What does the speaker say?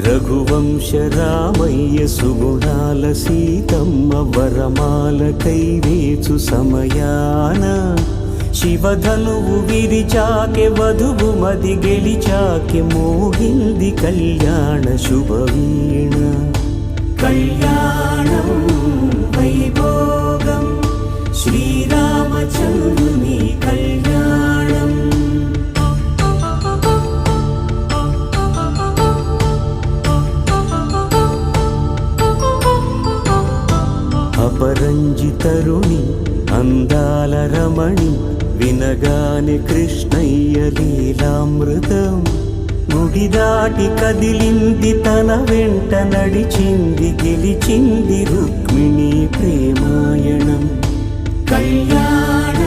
రఘువంశ రామయ్య సుగుణాల సీతమ్మ వరమాల కైవేచు సమయాన శివధనువు విరిచాకె వధువు మది గెలిచాకె మోగింది కళ్యాణ శుభవీణ. కళ్యాణం వైభోగం శ్రీరామచంద్రుని కళ్యాణం. అపరంజి తరుణి అందాల రమణి వినగానే కృష్ణయ్య లీలామృతం. గుడి దాటి కదిలింది తన వెంట నడిచింది గెలిచింది రుక్మిణి ప్రేమాయణం. కళ్యాణ